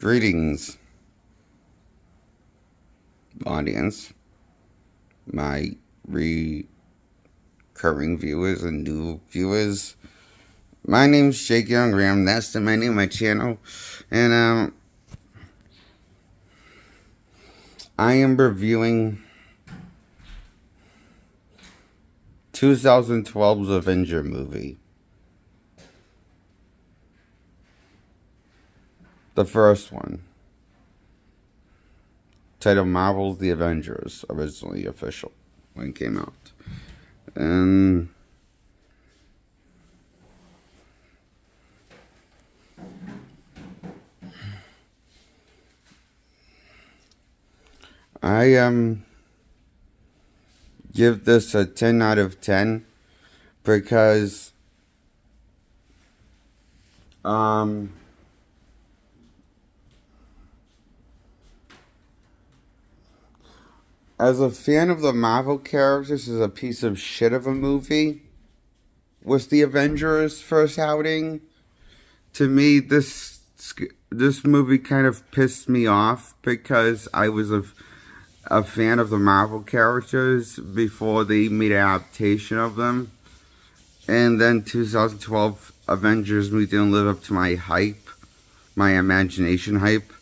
Greetings, audience, my recurring viewers and new viewers. My name's Jake Young Graham. That's the name of my channel, and I am reviewing 2012's Avengers movie. The first one, titled Marvel's The Avengers, originally official when it came out. And I give this a 10 out of 10 because as a fan of the Marvel characters, this is a piece of shit of a movie. Was the Avengers first outing? To me, this movie kind of pissed me off because I was a fan of the Marvel characters before they made an adaptation of them. And then 2012 Avengers movie didn't live up to my hype, my imagination hype.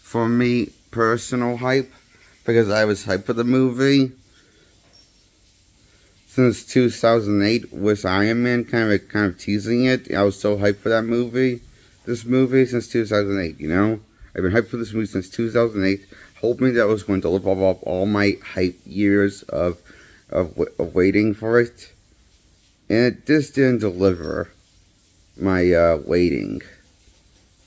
For me, personal hype. Because I was hyped for the movie since 2008 with Iron Man, kind of teasing it. I was so hyped for that movie, this movie, since 2008. You know, I've been hyped for this movie since 2008, hoping that I was going to live up all my hype years of waiting for it, and it just didn't deliver my waiting,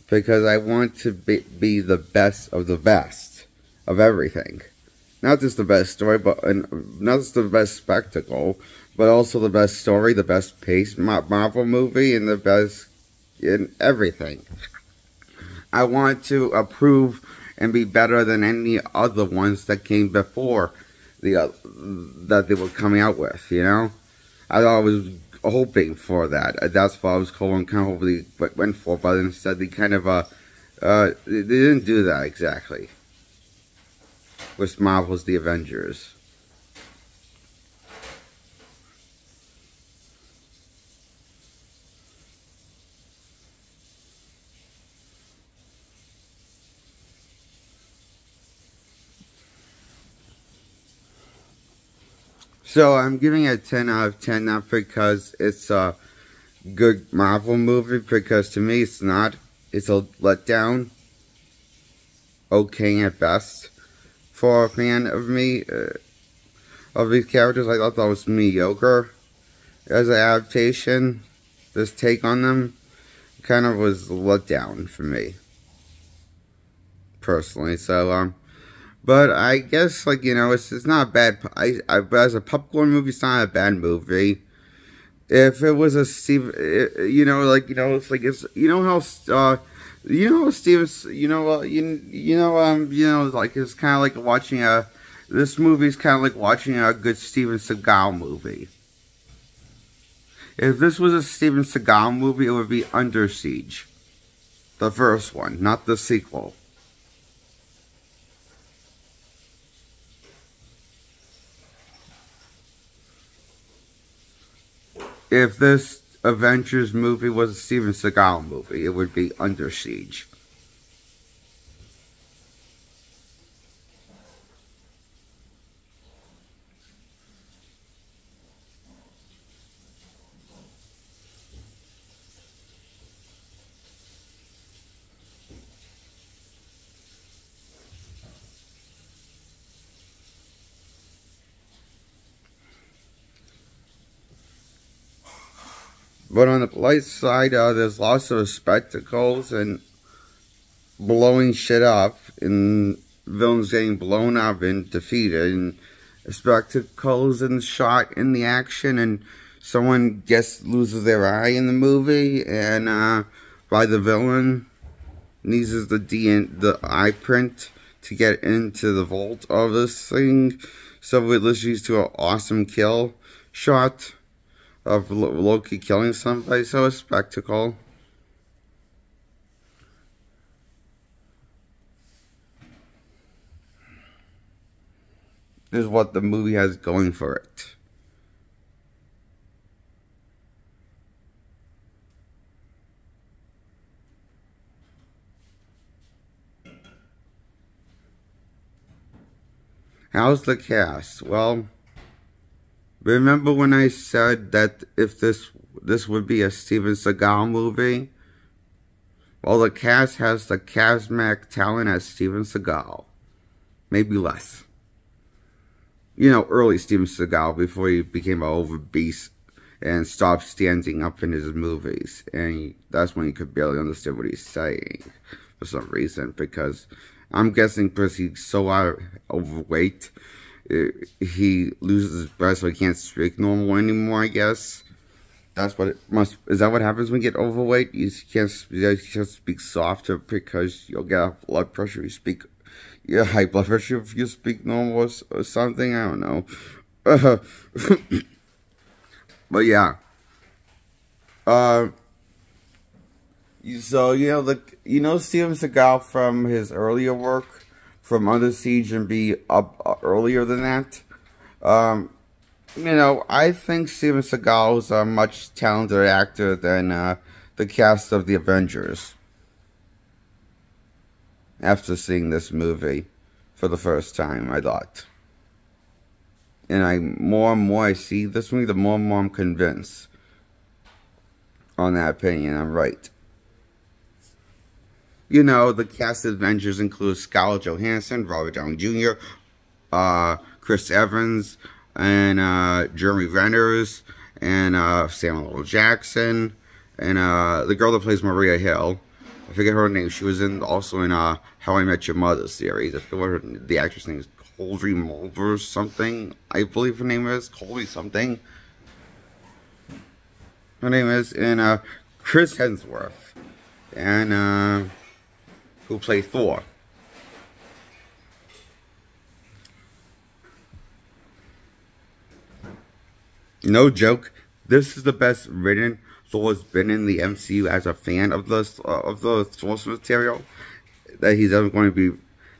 because I want to be the best of the best of everything. Not just the best story, but not just the best spectacle, but also the best story, the best paced Marvel movie, and the best in everything. I want to approve and be better than any other ones that came before that they were coming out with. You know, I was hoping for that. That's what I was kind of hopefully went for, but instead they kind of they didn't do that exactly. With Marvel's The Avengers. So I'm giving it a 10 out of 10, not because it's a good Marvel movie, because to me it's not. It's a letdown. Okay at best. For a fan of me, of these characters, I thought that was mediocre as an adaptation. This take on them kind of was let down for me, personally. So, but I guess, like, you know, it's not a bad, as a popcorn movie, it's not a bad movie. If it was a you know, like, you know, it's like, it's, you know how, you know, Steve's, you know, like, it's kind of like watching this movie's kind of like watching a good Steven Seagal movie. If this was a Steven Seagal movie, it would be Under Siege. The first one, not the sequel. If this Avengers movie was a Steven Seagal movie, it would be Under Siege. But on the light side, there's lots of spectacles and blowing shit up, and villains getting blown up and defeated, and spectacles and shot in the action, and someone loses their eye in the movie, and by the villain uses the eye print to get into the vault of this thing. So it leads to an awesome kill shot of Loki killing somebody. So a spectacle. is what the movie has going for it. How's the cast? Well, remember when I said that if this would be a Steven Seagal movie? Well, the cast has the charismatic talent as Steven Seagal. Maybe less. You know, early Steven Seagal before he became an over beast and stopped standing up in his movies. And that's when you could barely understand what he's saying for some reason. Because I'm guessing because he's so overweight, he loses his breath so he can't speak normal anymore, I guess. That's what it must. Is that what happens when you get overweight? You can't speak softer because you'll get blood pressure. You speak, yeah, high blood pressure if you speak normal or something. I don't know. But yeah. So you know Steven Seagal from his earlier work, from Under Siege and Be Up earlier than that. You know, I think Steven Seagal is a much talented actor than the cast of the Avengers. After seeing this movie for the first time, I thought. And more and more I see this movie, the more and more I'm convinced on that opinion. I'm right. You know, the cast of Avengers includes Scarlett Johansson, Robert Downey Jr., Chris Evans, and Jeremy Renner's, and Samuel L. Jackson, and the girl that plays Maria Hill. I forget her name. She was also in How I Met Your Mother series. I forget what the actress name is. Colby Mulder or something. I believe her name is Colby something. Her name is, and Chris Hemsworth, and who played Thor. No joke. This is the best written Thor's been in the MCU as a fan of the source material that he's ever going to be.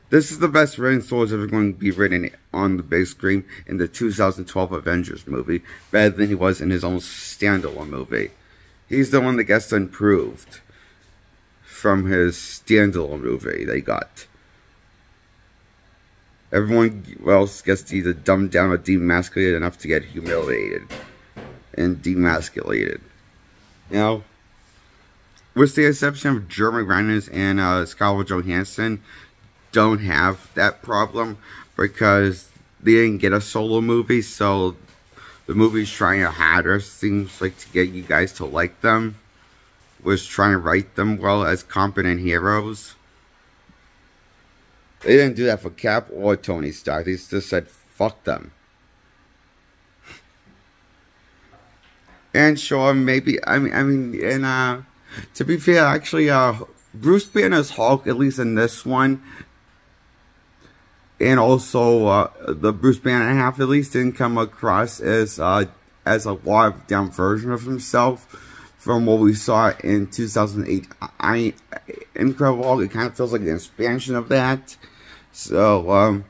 This is the best written Thor's ever going to be written on the big screen in the 2012 Avengers movie, better than he was in his own standalone movie. He's the one that gets improved from his standalone movie they got. Everyone else gets to either dumbed down or demasculated enough to get humiliated and demasculated. You know? With the exception of Jeremy Renner and Scarlett Johansson, don't have that problem because they didn't get a solo movie, so the movie's trying harder, seems like, to get you guys to like them. Was trying to write them well as competent heroes. They didn't do that for Cap or Tony Stark. They just said, fuck them. And sure, maybe, and to be fair, actually, Bruce Banner's Hulk, at least in this one, and also the Bruce Banner half, at least, didn't come across as a watered down version of himself from what we saw in 2008. Incredible Hulk, it kind of feels like an expansion of that. So,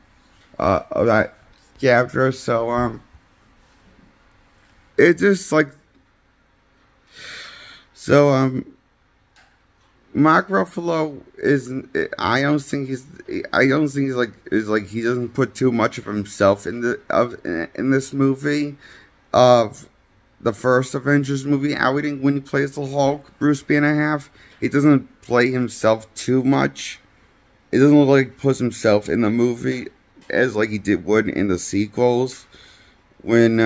of that character. So, it's just like, so, Mark Ruffalo I don't think he's like, he doesn't put too much of himself in this movie of the first Avengers movie outing when he plays the Hulk, Bruce Banner half. He doesn't play himself too much. It doesn't look like he puts himself in the movie as like he would in the sequels when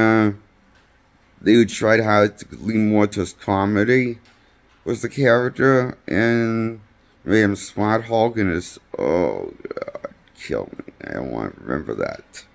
they would try to lean more to his comedy was the character, and made him Smart Hulk and his, oh god, kill me. I don't want to remember that.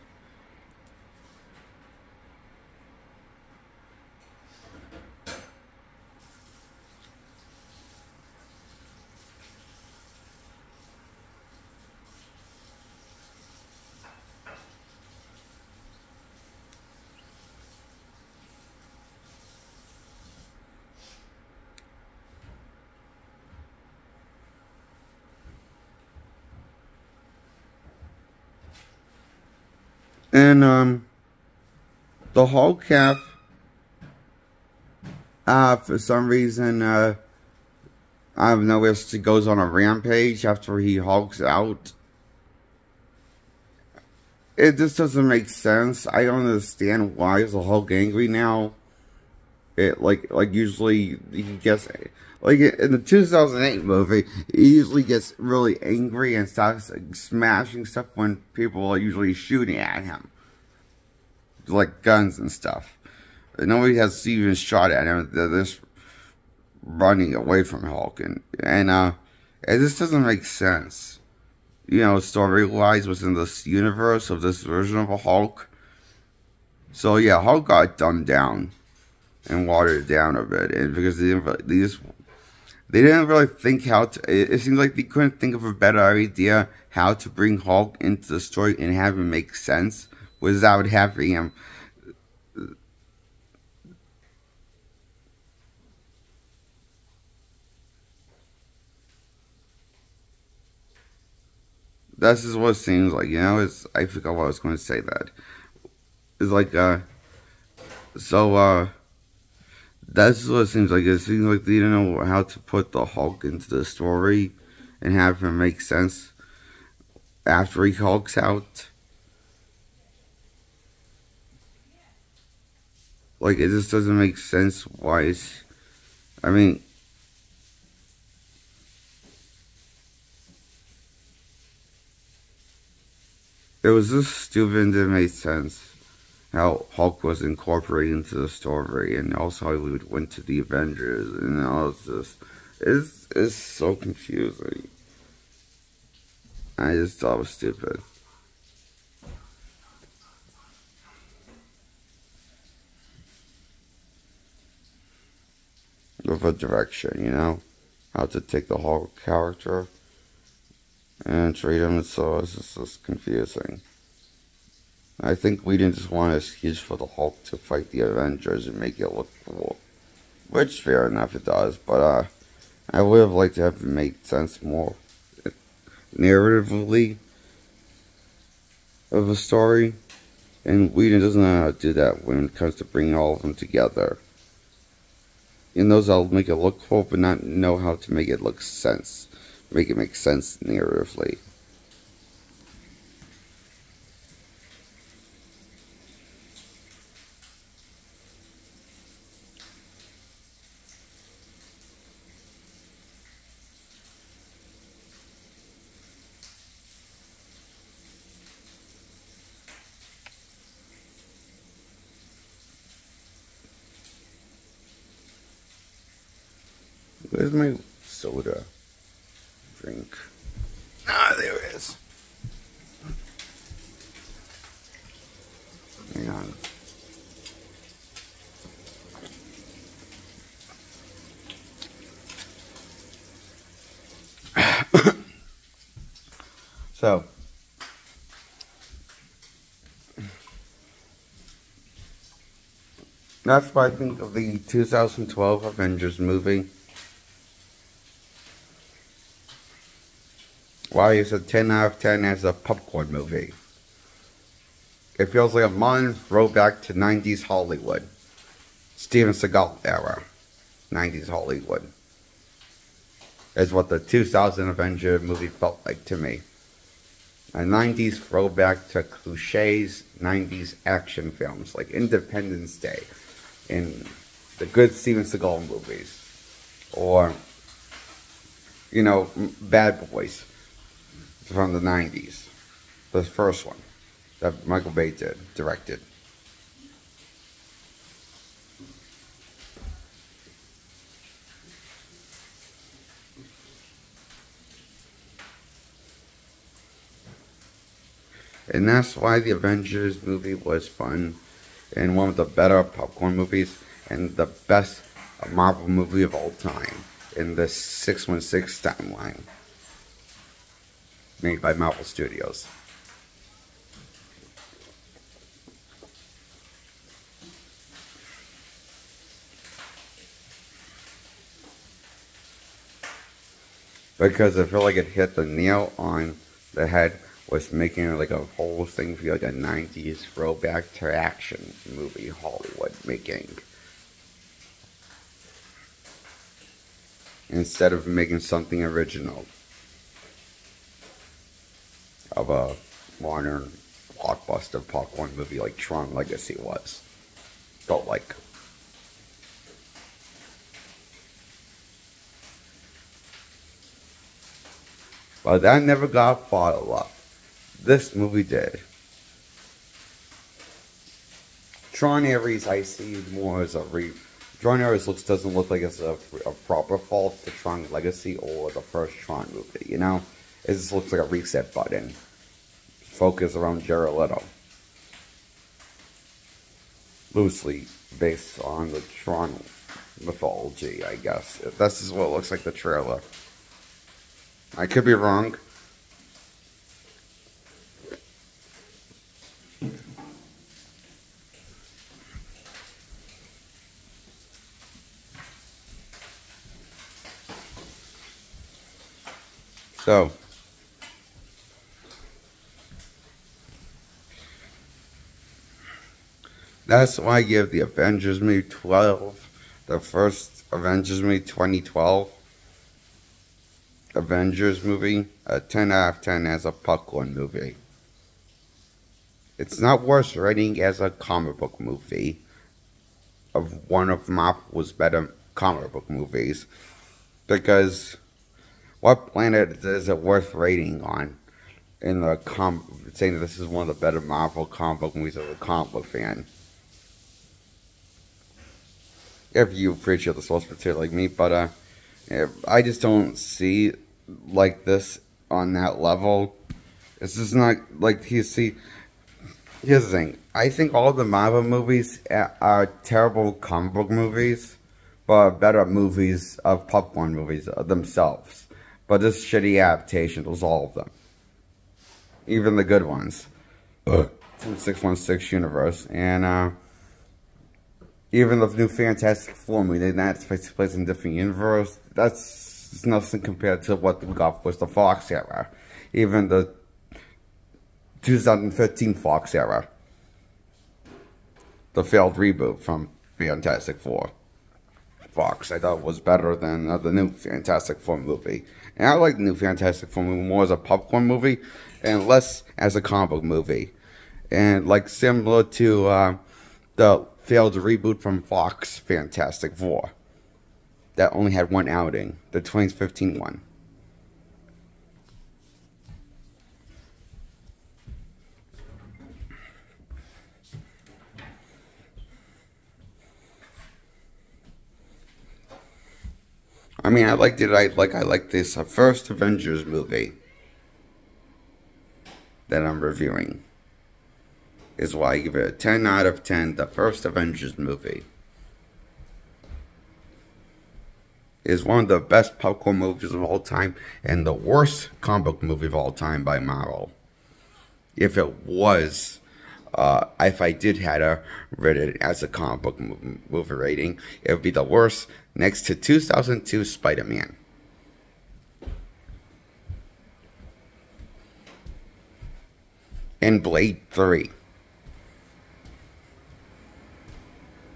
And the Hulk have for some reason I have noticed he goes on a rampage after he hulks out. It just doesn't make sense. I don't understand why is the Hulk angry now. It like usually he gets like in the 2008 movie, he usually gets really angry and starts like, smashing stuff when people are usually shooting at him, like guns and stuff. Nobody has even shot at him. They're just running away from Hulk, and it just doesn't make sense. You know, story-wise within this universe of this version of a Hulk. So yeah, Hulk got dumbed down and watered down a bit, and because they didn't really think how to. It seems like they couldn't think of a better idea how to bring Hulk into the story and have him make sense without having him. That's just what it seems like, you know. It's I forgot what I was going to say. That it's like so that's what it seems like. It seems like they didn't know how to put the Hulk into the story and have him make sense after he hulks out. Like, it just doesn't make sense why it's, I mean, it was just stupid and didn't make sense how Hulk was incorporated into the story, and also how we went to the Avengers, and all this. It's so confusing. I just thought it was stupid. With a direction, you know? How to take the Hulk character and treat him, so it's just confusing. I think we didn't just want an excuse for the Hulk to fight the Avengers and make it look cool. Which, fair enough, it does, but I would have liked to have it make sense more narratively of a story. And Whedon doesn't know how to do that when it comes to bringing all of them together. He knows how to make it look cool, but not know how to make it look sense. Make it make sense narratively. Where's my soda drink? Ah, there it is. Hang on. So, that's what I think of the 2012 Avengers movie. Why is a 10 out of 10 as a popcorn movie? It feels like a modern throwback to 90s Hollywood. Steven Seagal era. 90s Hollywood. Is what the 2000 Avengers movie felt like to me. A 90s throwback to cliches, 90s action films like Independence Day and the good Steven Seagal movies. Or, you know, Bad Boys from the 90s. The first one that Michael Bay directed. And that's why the Avengers movie was fun and one of the better popcorn movies and the best Marvel movie of all time in the 616 timeline made by Marvel Studios. Because I feel like it hit the nail on the head was making like a whole thing feel like a 90s throwback to action movie Hollywood making. Instead of making something original of a modern blockbuster popcorn movie like Tron Legacy was. Felt like. But that never got follow-up. This movie did. Tron Ares I see more as a Tron Ares doesn't look like it's a proper fault to Tron Legacy or the first Tron movie, you know? It just looks like a reset button. Focus around Jared Leto. Loosely based on the Tron mythology, I guess. This is what it looks like the trailer. I could be wrong. So, that's why I give the Avengers movie 12, the first Avengers movie 2012 Avengers movie, a 10 out of 10 as a popcorn movie. It's not worse rating as a comic book movie of one of Marvel's better comic book movies, because what planet is it worth rating on in the saying that this is one of the better Marvel comic book movies as a comic book fan? If you appreciate the source material like me, but I just don't see like this on that level. It's just not like you see. Here's the thing: I think all the Marvel movies are terrible comic book movies, but better movies of popcorn movies themselves. But this shitty adaptation was all of them, even the good ones, from 616 universe, and even the new Fantastic Four movie, they not take place in a different universe. That's nothing compared to what we got was the Fox era. Even the 2015 Fox era. The failed reboot from Fantastic Four. Fox, I thought was better than the new Fantastic Four movie. And I like the new Fantastic Four movie more as a popcorn movie and less as a comic book movie. And like similar to the failed reboot from Fox, Fantastic Four, that only had one outing, the 2015 one. I mean, I liked it. I like this first Avengers movie that I'm reviewing. Is why I give it a 10 out of 10. The first Avengers movie is one of the best popcorn movies of all time and the worst comic book movie of all time by Marvel. If it was, if I did had to rate it as a comic book movie rating, it would be the worst next to 2002 Spider-Man. And Blade 3.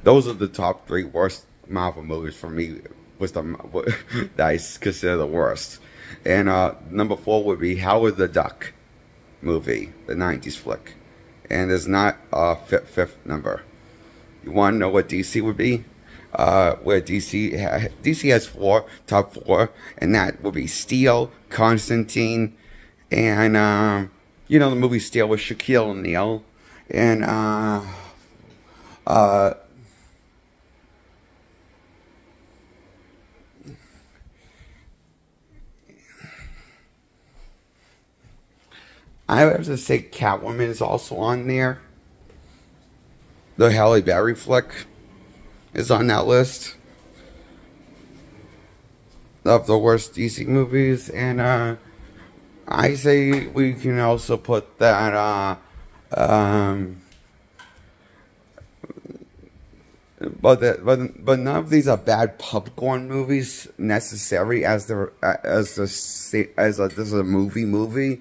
Those are the top 3 worst Marvel movies for me. That I consider the worst. And number 4 would be Howard the Duck movie, the 90s flick. And there's not a fifth number. You want to know what DC would be? Where DC has 4, top 4, and that would be Steel, Constantine, and you know the movie Steel with Shaquille O'Neal, and I have to say Catwoman is also on there. The Halle Berry flick is on that list of the worst DC movies, and I say we can also put that but none of these are bad popcorn movies necessary as this is a movie.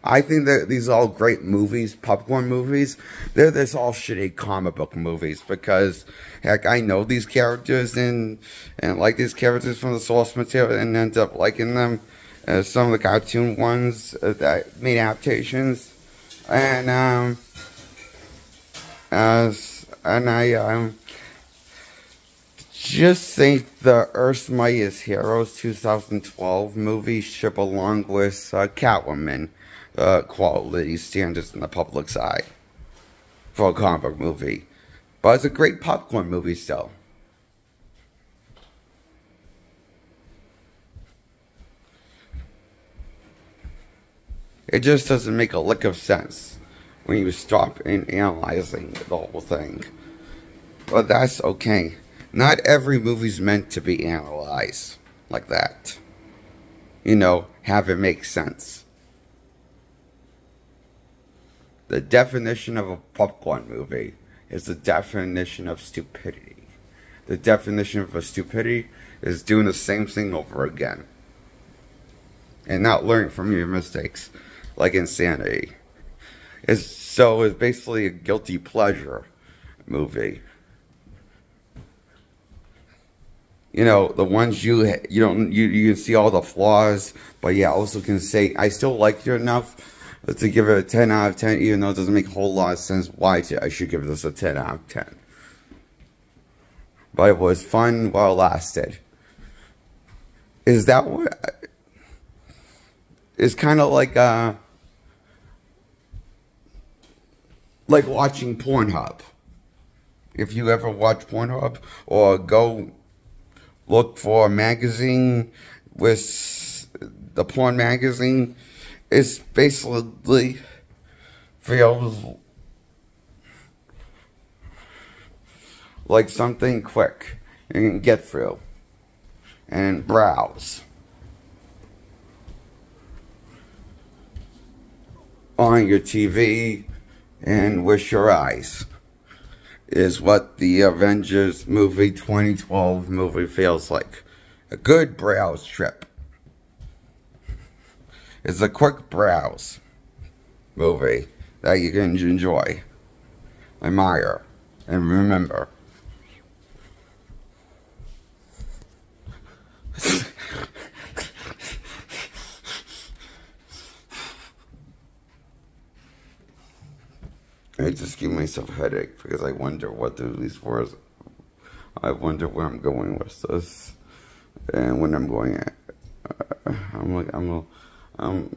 I think that these are all great movies, popcorn movies. They're this all shitty comic book movies because, heck, I know these characters and like these characters from the source material and end up liking them. Some of the cartoon ones that made adaptations, and I just think the Earth's Mightiest Heroes 2012 movie should belong with Catwoman quality standards in the public's eye for a comic book movie. But it's a great popcorn movie still. It just doesn't make a lick of sense when you stop and analyzing the whole thing. But that's okay. Not every movie's meant to be analyzed like that. You know, have it make sense. The definition of a popcorn movie is the definition of stupidity. The definition of a stupidity is doing the same thing over again and not learning from your mistakes, like insanity. It's basically a guilty pleasure movie. You know, the ones you can see all the flaws, but yeah, also can say I still like you enough to give it a 10 out of 10, even though it doesn't make a whole lot of sense why I should give this a 10 out of 10. But it was fun while it lasted. Is that what? It's kind of like watching Pornhub. If you ever watch Pornhub or go look for a magazine with the porn magazine, it's basically feels like something quick you can get through and browse on your TV and with your eyes. Is what the Avengers movie 2012 movie feels like. A good browse trip. It's a quick browse movie that you can enjoy, admire, and remember. I just give myself a headache because I wonder what these words. I wonder where I'm going with this, and when I'm going at.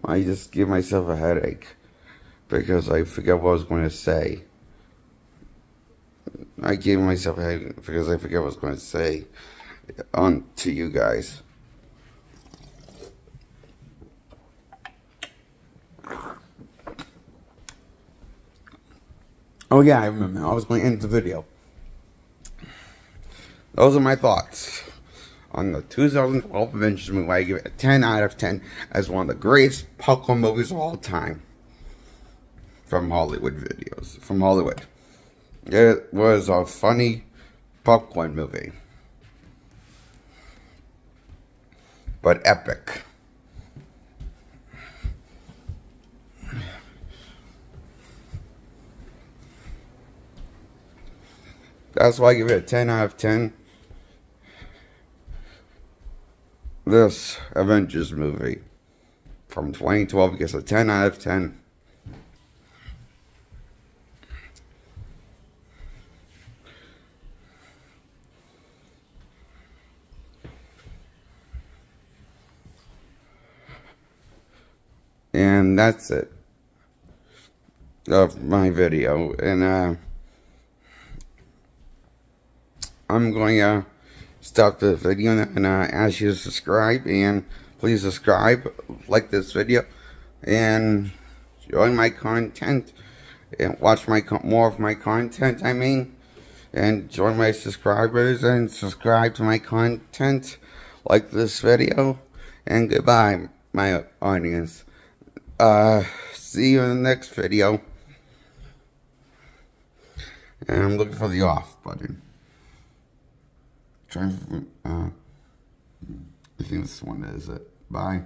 I just give myself a headache because I forget what I was going to say. I gave myself a headache because I forget what I was going to say to you guys. Oh yeah, I remember. I was going to end the video. Those are my thoughts on the 2012 Avengers movie. I give it a 10 out of 10 as one of the greatest popcorn movies of all time. From Hollywood videos. From Hollywood. It was a funny popcorn movie. But epic. That's why I give it a 10 out of 10. This Avengers movie from 2012 gets a 10 out of 10. And that's it of my video. And I'm going to stop the video and ask you to subscribe, and please subscribe, like this video, and join my content, and watch more of my content, and join my subscribers, and subscribe to my content, like this video, and goodbye, my audience. See you in the next video, and I'm looking for the off button. I think this one is it. Bye.